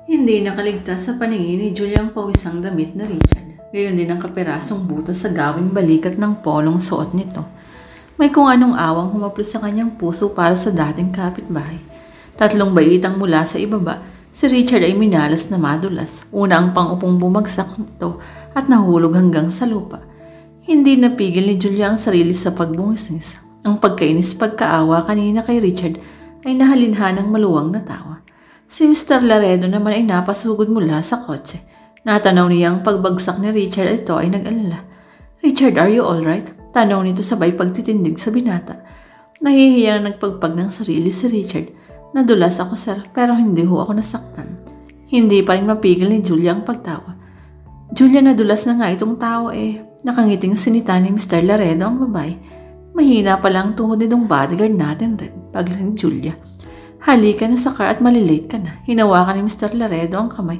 Hindi nakaligtas sa paningin ni Julia ang pawisang damit na Richard. Gayon din ang kaperasong butas sa gawing balikat ng polong suot nito. May kung anong awang humaplos sa kanyang puso para sa dating kapitbahay. Tatlong baitang mula sa ibaba, si Richard ay minalas na madulas. Una ang pang-upong bumagsak nito at nahulog hanggang sa lupa. Hindi napigil ni Julia ang sarili sa pagbungisnis. Ang pagkainis pagkaawa kanina kay Richard ay nahalinhan ng maluwang na tawa. Si Mr. Laredo naman ay napasugod mula sa kotse. Natanaw niya ang pagbagsak ni Richard at ito ay nag-alala. "Richard, are you alright?" Tanong nito sabay pagtitindig sa binata. Nahihiyang nagpagpag ng sarili si Richard. "Nadulas ako, sir, pero hindi ho ako nasaktan." Hindi pa rin mapigil ni Julia ang pagtawa. "Julia, nadulas na nga itong tao eh." Nakangiting sinita ni Mr. Laredo ang babae. "Mahina pa lang tuhod nitong bodyguard natin, Red," pagli ni Julia. "Halika na sa car at malilate ka na." Hinawakan ni Mr. Laredo ang kamay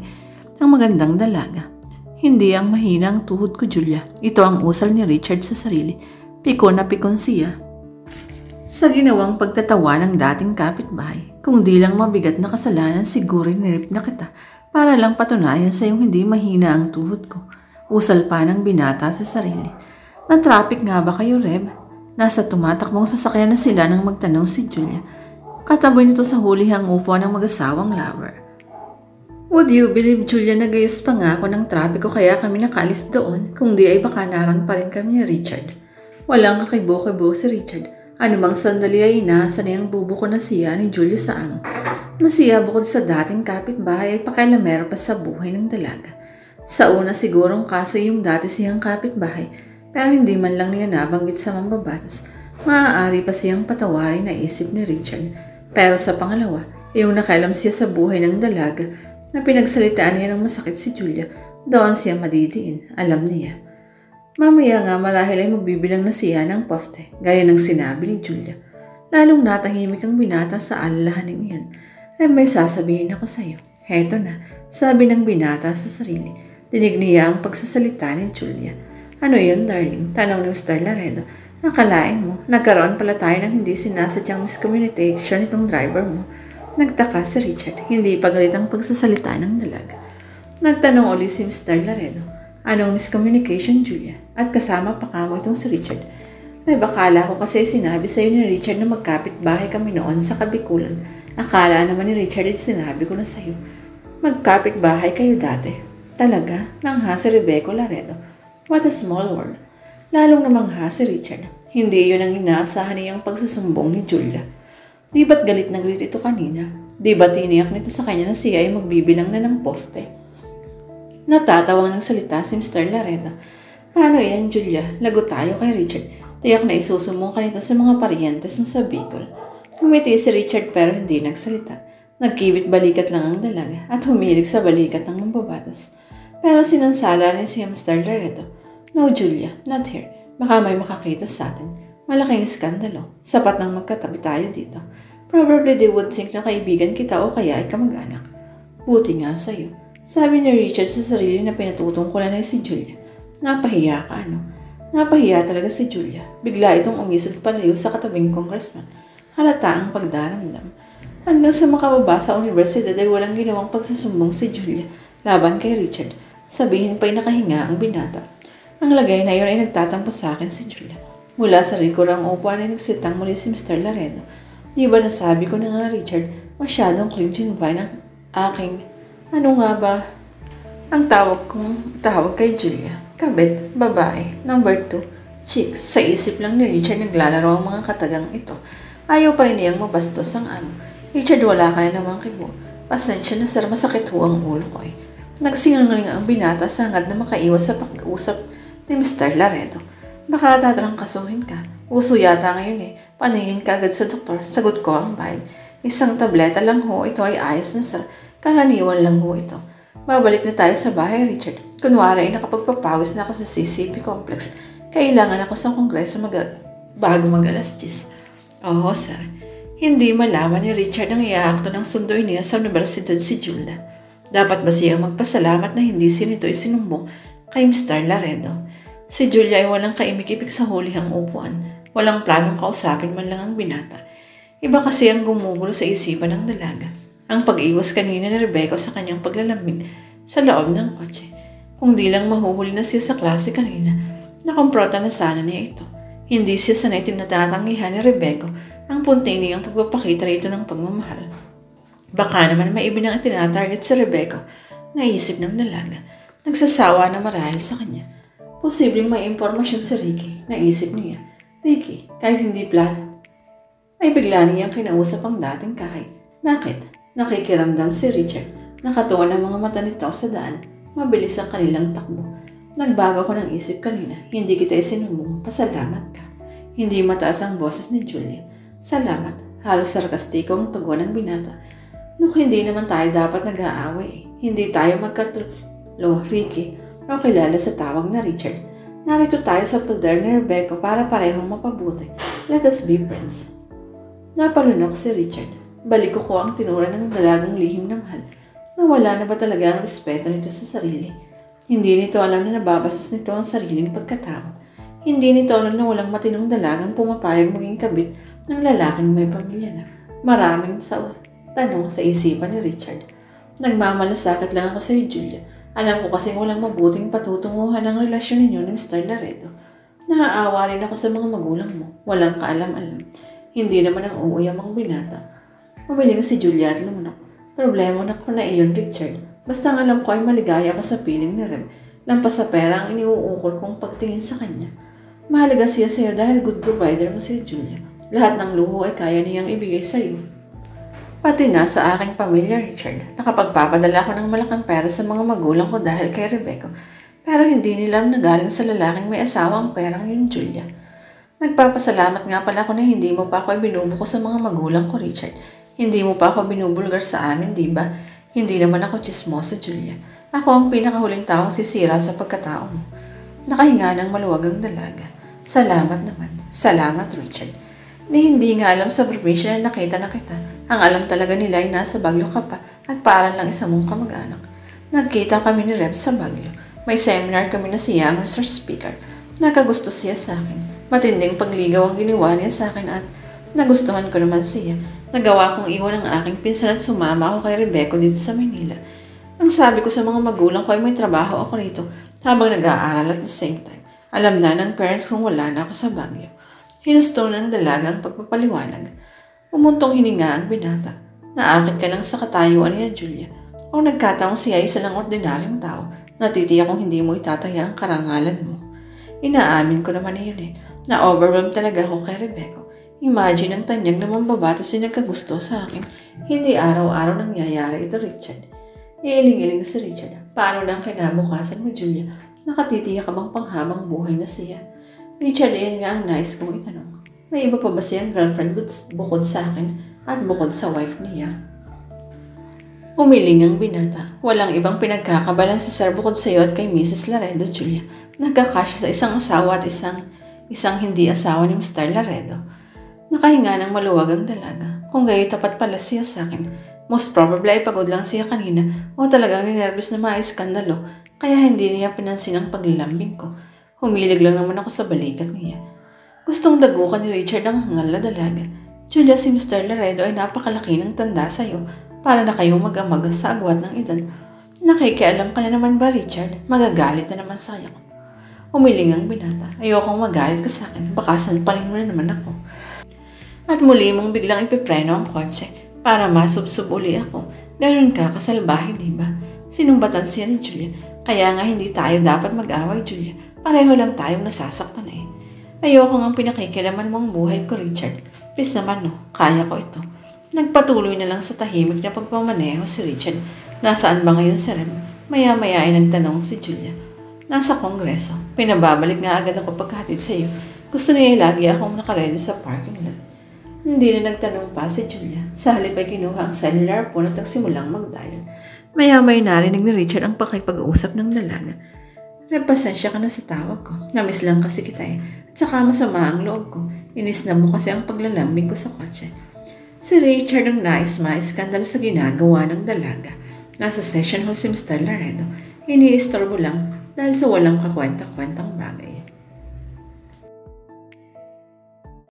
ng magandang dalaga. "Hindi ang mahina ang tuhod ko, Julia." Ito ang usal ni Richard sa sarili. Pikon na pikon siya sa ginawang pagtatawa ng dating kapitbahay. "Kung di lang mabigat na kasalanan, siguro nirip na kita para lang patunayan sa iyong hindi mahina ang tuhod ko." Usal pa ng binata sa sarili. "Na-traffic nga ba kayo, Reb?" Nasa tumatakbong sasakyan na sila nang magtanong si Julia. Kataboy nito sa hulihang upuan ng mag-asawang lover. "Would you believe, Julia, nagayos pa nga ako ng trapiko kaya kami nakaalis doon. Kung di ay baka naran pa rin kami ni Richard." Walang kakibo-kibo si Richard. Anumang sandali ay inaasan niyang bubuko na siya ni Julia sa amo. Nasiya bukod sa dating kapitbahay ay pakialamero pa sa buhay ng dalaga. Sa una sigurong kaso yung dati siyang kapitbahay, pero hindi man lang niya nabanggit sa mambabatas. Maaari pa siyang patawarin na isip ni Richard. Pero sa pangalawa, yung nakailam siya sa buhay ng dalaga na pinagsalitaan niya ng masakit si Julia, doon siya madidiin, alam niya. Mamaya nga marahil ay magbibilang na siya ng poste, gaya ng sinabi ni Julia. Lalong natahimik ang binata sa alalahaning iyon. "Ay, may sasabihin ako sa iyo." "Heto na," sabi ng binata sa sarili. Dinig niya ang pagsasalita ni Julia. "Ano yun, darling?" tanong ni Mr. Laredo. "Nakalain mo, nagkaroon pala tayo ng hindi sinasadyang miscommunication itong driver mo." Nagtaka si Richard, hindi pa galit ang pagsasalita ng dalaga. Nagtanong ulit si Mr. Laredo. "Anong miscommunication, Julia? At kasama pa kamo itong si Richard?" "Ay, bakala ko kasi sinabi sa iyo ni Richard na magkapit-bahay kami noon sa Kabikulan. Akala naman ni Richard ay sinabi ko na sa iyo. Magkapit-bahay kayo dati." "Talaga?" Nangha si Rebecca Laredo. What a small world. Lalong namangha si Richard. Hindi yun ang inaasahan niyang pagsusumbong ni Julia. Di ba't galit na galit ito kanina? Di ba't tiniyak nito sa kanya na siya ay magbibilang na ng poste? Natatawang ng salita si Mr. Laredo. "Paano yan, Julia? Lagot tayo kay Richard. Tiyak na isusumbong ka nito sa mga paryentes mo sa Bicol." Ngumiti si Richard pero hindi nagsalita. Nagkibit balikat lang ang dalaga at humilig sa balikat ng mambabatas. Pero sinansala ni si Mr. Laredo. "No, Julia, not here. Baka may makakita sa atin. Malaking iskandalo. Sapat nang magkatabi tayo dito. Probably they would think na kaibigan kita o kaya ay kamag-anak." "Buti nga sa'yo," sabi ni Richard sa sarili na pinatutungkulan na si Julia. "Napahiya ka, ano?" Napahiya talaga si Julia. Bigla itong umisod palayo sa katabing congressman. Halata ang pagdaramdam. Hanggang sa makababa sa universidad ay walang ginawang pagsusumbong si Julia laban kay Richard. Sabihin pa'y nakahinga ang binata. "Ang lagay na iyon ay nagtatampo sa akin si Julia." Mula sa likurang upuan ay nagsitang muli si Mr. Laredo. "Di ba nasabi ko na nga, Richard, masyadong clinching vine ang aking..." "Ano nga ba ang tawag kay Julia? Kabit, babae, number 2, chicks." Sa isip lang ni Richard naglalaro ang mga katagang ito. Ayaw pa rin niyang mabastos ang amo. "Richard, wala ka na namang kibo. Pasensya na, sir, masakit ho ang ulo ko eh." Nagsingaling ang binata sa hangad na makaiwas sa pag-uusap ni Mr. Laredo. "Baka tatrangkasuhin ka. Uso yata ngayon eh. Paningin ka agad sa doktor." "Sagot ko ang bayad. Isang tableta lang ho. Ito ay ayos na, sir. Karaniwan lang ho ito." "Babalik na tayo sa bahay, Richard. Kunwari ay nakapagpapawis na ako sa CCP complex. Kailangan ako sa kongreso bago mag-alas 10. "Oo, sir." Hindi malaman ni Richard ang iaakto ng sunduin niya sa universidad si Julia. Dapat ba siyang magpasalamat na hindi siya nito isinumbong kay Mr. Laredo? Si Julia ay walang kaimik-imik sa hulihang upuan. Walang planong kausapin man lang ang binata. Iba kasi ang gumugulo sa isipan ng dalaga. ang pag-iwas kanina ni Rebecca sa kanyang paglalambing sa loob ng kotse. Kung di lang mahuhuli na siya sa klase kanina, nakomprota na sana niya ito. Hindi siya sanay tinatatanggihan ni Rebecca ang punting niyang pagpapakita rito ng pagmamahal. Baka naman may iba nang itinatarget sa Rebecca, naisip ng dalaga. Nagsasawa na marahil sa kanya. Posibleng may impormasyon si Ricky, naisip niya. Ricky, kahit hindi plano. Ay bigla niyang kinausap ang dating kahit. Bakit? Nakikiramdam si Richard. Nakatuon ang mga mata nito sa daan. Mabilis ang kanilang takbo. Nagbago ko ng isip kanina. Hindi kita isinumbong. Pasalamat ka. Hindi mataas ang boses ni Julia. Salamat. Halos sarkastiko ang tugon ng binata. Look, hindi naman tayo dapat nag-aaway. Hindi tayo magkatulo, Ricky, o kilala sa tawag na Richard. Narito tayo sa poder ni Rebecca para parehong mapabuti. Let us be friends. Napalunok si Richard. Balik ko ang tinura ng dalagang lihim ng mahal. Nawala na ba talaga ang respeto nito sa sarili? Hindi nito alam na nababastos nito ang sariling pagkatao. Hindi nito alam na walang matinong dalagang pumapayag maging kabit ng lalaking may pamilya na. Maraming tanong sa isipan ni Richard. Nagmamalasakit lang ako sa iyo, Julia. Alam ko kasi walang mabuting patutunguhan ang relasyon ninyo ni Mr. Laredo. Naaawa rin ako sa mga magulang mo. Walang kaalam-alam. Hindi naman ang uuyam ang binata. Umiling si Julia at lumunok. Problema na ko na iyon, Richard. Basta ang alam ko ay maligaya ako sa piling ni Rem. Lampas sa pera ang iniuukol kong pagtingin sa kanya. Mahalaga siya sa'yo dahil good provider mo si Julia. Lahat ng luho ay kaya niyang ibigay sa'yo. Pati na sa aking pamilya, Richard. Nakapagpapadala ko ng malaking pera sa mga magulang ko dahil kay Rebecca. Pero hindi nila nagaling sa lalaking may asawa ang perang yun, Julia. Nagpapasalamat nga pala ako na hindi mo pa ako binubuko sa mga magulang ko, Richard. Hindi mo pa ako binubulgar sa amin, di ba? Hindi naman ako chismoso, Julia. Ako ang pinakahuling taong sisira sa pagkatao mo. Nakahinga ng maluwagang dalaga. Salamat naman. Salamat, Richard. Hindi nga alam sa probinsya na nakita na kita. Ang alam talaga nila ay nasa Baguio ka pa at parang lang isa mong kamag-anak. Nagkita kami ni Rem sa Baguio. May seminar kami na siya ang resource speaker. Nakagusto siya sa akin. Matinding pagligaw ang ginawa niya sa akin at nagustuhan ko naman siya. Nagawa kong iwan ang aking pinsan at sumama ako kay Rebecca dito sa Manila. Ang sabi ko sa mga magulang ko ay may trabaho ako rito habang nag-aaral at the same time. Alam na ng parents kung wala na ako sa Baguio. Hinusto ng dalagang pagpapaliwanag. Umuntong hininga ang binata. Naakit ka lang sa katayuan niya, Julia. Kung nagkataong siya ay isa lang ordinaryong tao, natitiyak kung hindi mo itataya ang karangalan mo. Inaamin ko naman yun Na-overwhelmed talaga ako kay Rebecca. Imagine ang tanyag na mambabatas na nagkagusto sa akin. Hindi araw-araw nangyayari ito, Richard. Iiling-iling si Richard. Paano lang kinabukasan mo, Julia? Nakatitiyak ka bang panghabang buhay na siya? Richard, iyan nga ang nais kong itanong. May iba pa ba siyang girlfriend bukod sa akin at bukod sa wife niya? Umiling ang binata. Walang ibang pinagkakabalan si Sir bukod sa iyo at kay Mrs. Laredo, Julia. Nagkakasya sa isang asawa at isang hindi asawa ni Mr. Laredo. Nakahinga ng maluwag ang dalaga. Kung gayon tapat pala siya sa akin, most probably ay pagod lang siya kanina o talagang ninervous na maiskandalo kaya hindi niya pinansin ang paglalambing ko. Humilig lang naman ako sa balikat niya. Gustong dagukan ni Richard ang hangal na dalaga. Julia, si Mr. Laredo ay napakalaki ng tanda sa'yo para na kayong mag-amag sa agwat ng edad. Nakikialam ka na naman ba, Richard? Magagalit na naman sa'yo. Umiling ang binata. Ayokong magalit ka sa akin. Baka sanpalin mo na naman ako. At muli mong biglang ipipreno ang kotse para masubsob uli ako. Ganun ka kasalbahe, diba? Sinumbatan siya ni Julia. Kaya nga hindi tayo dapat mag-away, Julia. Pareho lang tayong nasasaktan eh. Ayoko nga pinakikilaman mo ang buhay ko, Richard. Please naman no, kaya ko ito. Nagpatuloy na lang sa tahimik na pagpamaneho si Richard. Nasaan ba ngayon si Rem? Maya-maya ay nagtanong si Julia. Nasa kongreso. Pinababalik nga agad ako pagkahatid sa iyo. Gusto niya lagi akong nakaredy sa parking lot. Hindi na nagtanong pa si Julia. Sa halip ay kinuha ang cellular phone at nagsimulang mag-dial. Maya-maya narinig ni Richard ang pakipag-uusap ng dalaga. Pasensya ka na sa tawag ko. Namiss lang kasi kita eh. At saka masama ang loob ko. Inis na mo kasi ang paglalambing ko sa kotse. Si Richard ang nais-maiskandalo sa ginagawa ng dalaga. Nasa session hall si Mr. Laredo. Iniistorbo lang dahil sa walang kakwenta-kwentang bagay.